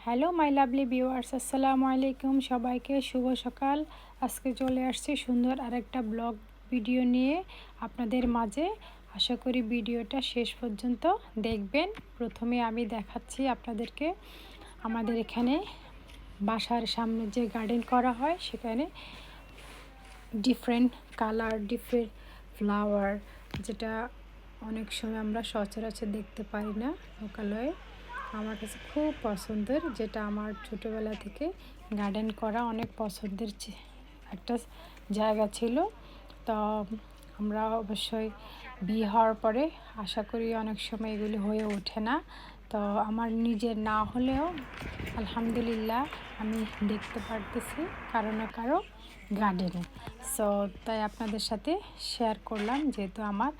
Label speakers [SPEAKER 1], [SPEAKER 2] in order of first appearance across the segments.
[SPEAKER 1] Hello my lovely viewers, আসসালামু আলাইকুম। সবাইকে শুভ সকাল। আজকে চলে আসছি সুন্দর আরেকটা ব্লগ ভিডিও নিয়ে আপনাদের মাঝে। আশা করি ভিডিওটা শেষ পর্যন্ত দেখবেন। প্রথমে আমি দেখাচ্ছি আপনাদেরকে আমাদের এখানে বাসার সামনে যে গার্ডেন করা হয়, সেখানে ডিফারেন্ট কালার, ডিফারেন্ট ফ্লাওয়ার, যেটা অনেক সময় আমরা সচরাচর দেখতে পাই না লোকালয়ে। আমার কাছে খুব পছন্দের, যেটা আমার ছোটোবেলা থেকে গার্ডেন করা অনেক পছন্দের একটা জায়গা ছিল। তো আমরা অবশ্যই বিয়ে হওয়ার পরে আশা করি অনেক সময় এগুলি হয়ে ওঠে না। তো আমার নিজের না হলেও আলহামদুলিল্লাহ আমি দেখতে পারতেছি কারো না কারো গার্ডেনে। সো তাই আপনাদের সাথে শেয়ার করলাম, যেহেতু আমার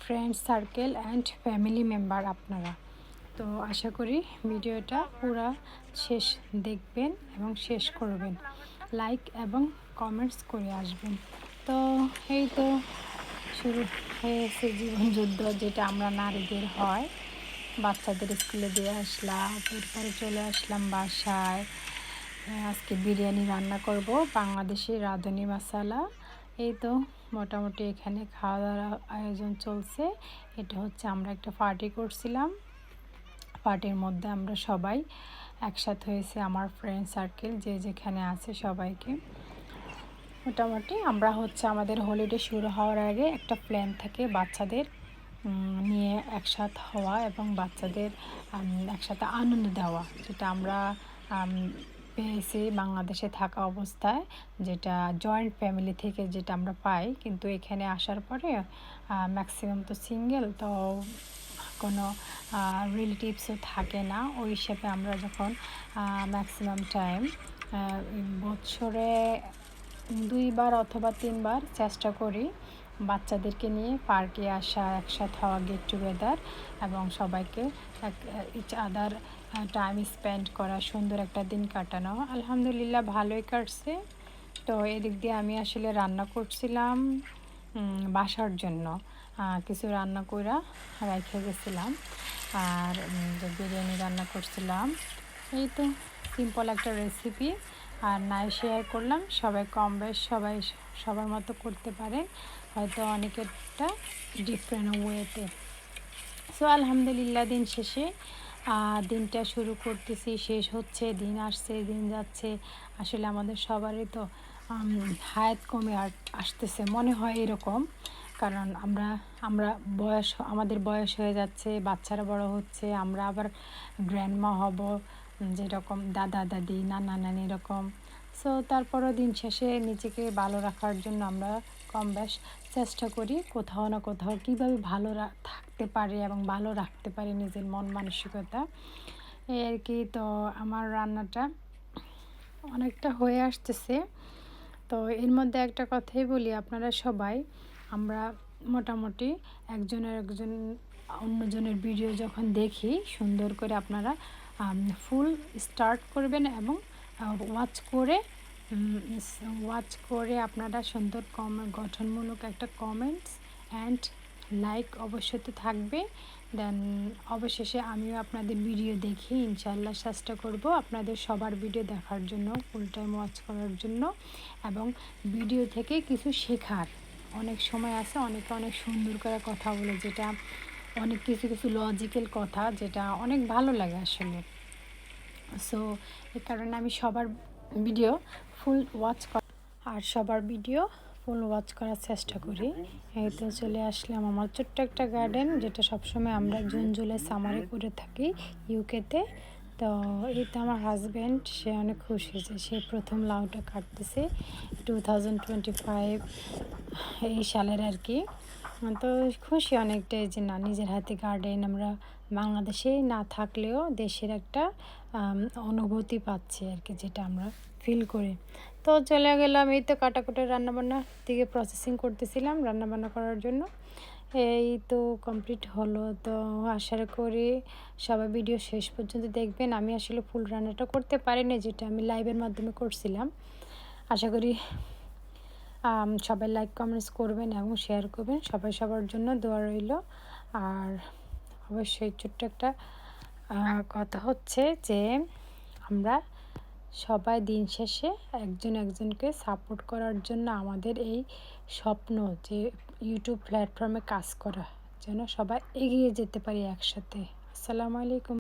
[SPEAKER 1] friend circle and family member আপনারা। তো আশা করি ভিডিওটা পুরো শেষ দেখবেন এবং শেষ করবেন, লাইক এবং কমেন্টস করে আসবেন। তো এই তো শুরু হয়েছে জীবনযুদ্ধ, যেটা আমরা নারীদের হয়। বাচ্চাদের স্কুলে দিয়ে আসলাম, এরপরে চলে আসলাম বাসায়। আজকে বিরিয়ানি রান্না করব, বাংলাদেশি রাঁধুনি মশালা। এই তো মোটামুটি এখানে খাওয়া দাওয়ার আয়োজন চলছে। এটা হচ্ছে আমরা একটা পার্টি করছিলাম, পার্টির মধ্যে আমরা সবাই একসাথে হয়েছে, আমার ফ্রেন্ড সার্কেল যে যেখানে আছে সবাইকে। মোটামুটি আমরা হচ্ছে আমাদের হলিডে শুরু হওয়ার আগে একটা প্ল্যান থাকে বাচ্চাদের নিয়ে একসাথে হওয়া এবং বাচ্চাদের একসাথে আনন্দ দেওয়া, যেটা আমরা পেয়েছি বাংলাদেশে থাকা অবস্থায়, যেটা জয়েন্ট ফ্যামিলি থেকে যেটা আমরা পাই। কিন্তু এখানে আসার পরে ম্যাক্সিমাম তো সিঙ্গেল, তো কোনো রিলেটিভসও থাকে না। ওই হিসেবে আমরা যখন ম্যাক্সিমাম টাইম বছরে 2বার অথবা 3বার চেষ্টা করি বাচ্চাদেরকে নিয়ে পার্কে আসা, একসাথে হওয়া, গেট টুগেদার, এবং সবাইকে ইচ আদার টাইম স্পেন্ড করা, সুন্দর একটা দিন কাটানো। আলহামদুলিল্লাহ ভালোই কাটছে। তো এদিক দিয়ে আমি আসলে রান্না করছিলাম বাসার জন্য, কিছু রান্না কইরা রেখে গেছিলাম, আর যে বিরিয়ানি রান্না করছিলাম। এই তো সিম্পল একটা রেসিপি, আর নাই শেয়ার করলাম। সবাই কম বেশ সবাই সবার মতো করতে পারেন, হয়তো অনেকেরটা ডিফারেন্ট ওয়েতে। সো আলহামদুলিল্লাহ দিন শেষে দিনটা শুরু করতেছি, শেষ হচ্ছে, দিন আসছে, দিন যাচ্ছে। আসলে আমাদের সবারই তো হায়াত কমে আসতেছে মনে হয় এরকম, কারণ আমরা আমাদের বয়স হয়ে যাচ্ছে, বাচ্চারা বড় হচ্ছে, আমরা আবার গ্র্যান্ডমা হব, যেরকম দাদা দাদি, নানা নানি এরকম। সো তারপরও দিন শেষে নিজেকে ভালো রাখার জন্য আমরা কম বেশ চেষ্টা করি কোথাও না কোথাও কীভাবে ভালো থাকতে পারি এবং ভালো রাখতে পারি নিজের মন মানসিকতা, এই আর কি। তো আমার রান্নাটা অনেকটা হয়ে আসতেছে। তো এর মধ্যে একটা কথাই বলি, আপনারা সবাই আমরা মোটামুটি একজন অন্যজনের ভিডিও যখন দেখি, সুন্দর করে আপনারা ফুল স্টার্ট করবেন এবং ওয়াচ করে আপনারা সুন্দর গঠনমূলক একটা কমেন্টস অ্যান্ড লাইক অবশ্যই তো থাকবে। দেন অবশেষে আমিও আপনাদের ভিডিও দেখি ইনশাআল্লাহ চেষ্টা করব আপনাদের সবার ভিডিও দেখার জন্য, ফুল টাইম ওয়াচ করার জন্য, এবং ভিডিও থেকে কিছু শেখার। অনেক সময় আছে অনেকে অনেক সুন্দর করে কথা বলে, যেটা অনেক কিছু লজিক্যাল কথা, যেটা অনেক ভালো লাগে আসলে। সো এই কারণে আমি সবার ভিডিও ফুল ওয়াচ করার চেষ্টা করি। এই তো চলে আসলাম আমার ছোট্ট একটা গার্ডেন, যেটা সবসময় আমরা জুন জুলাই সামারে করে থাকি ইউকেতে। তো এই তো আমার হাজব্যান্ড, সে অনেক খুশি হয়েছে, সে প্রথম লাউটা কাটতেছে 2025 এই সালের আর কি। তো খুশি অনেকটাই যে না, নিজের হাতে গার্ডেন, আমরা বাংলাদেশে না থাকলেও দেশের একটা অনুভূতি পাচ্ছি আর কি, যেটা আমরা ফিল করি। তো চলে গেলাম এই তো কাটাকুটি রান্নাবান্নার দিকে, প্রসেসিং করতেছিলাম রান্নাবান্না করার জন্য। এই তো কমপ্লিট হলো। তো আশা করি সবাই ভিডিও শেষ পর্যন্ত দেখবেন। আমি আসলে ফুল রান্নাটা করতে পারিনি, যেটা আমি লাইভের মাধ্যমে করছিলাম। আশা করি সবাই লাইক কমেন্টস করবেন এবং শেয়ার করবেন। সবাই সবার জন্য দোয়া রইল। আর অবশ্যই ছোট্ট একটা কথা হচ্ছে যে আমরা সবাই দিন শেষে একজন একজনকে সাপোর্ট করার জন্য আমাদের এই স্বপ্ন যে ইউটিউব প্ল্যাটফর্মে কাজ করা, যেন সবাই এগিয়ে যেতে পারি একসাথে। আসসালামু আলাইকুম।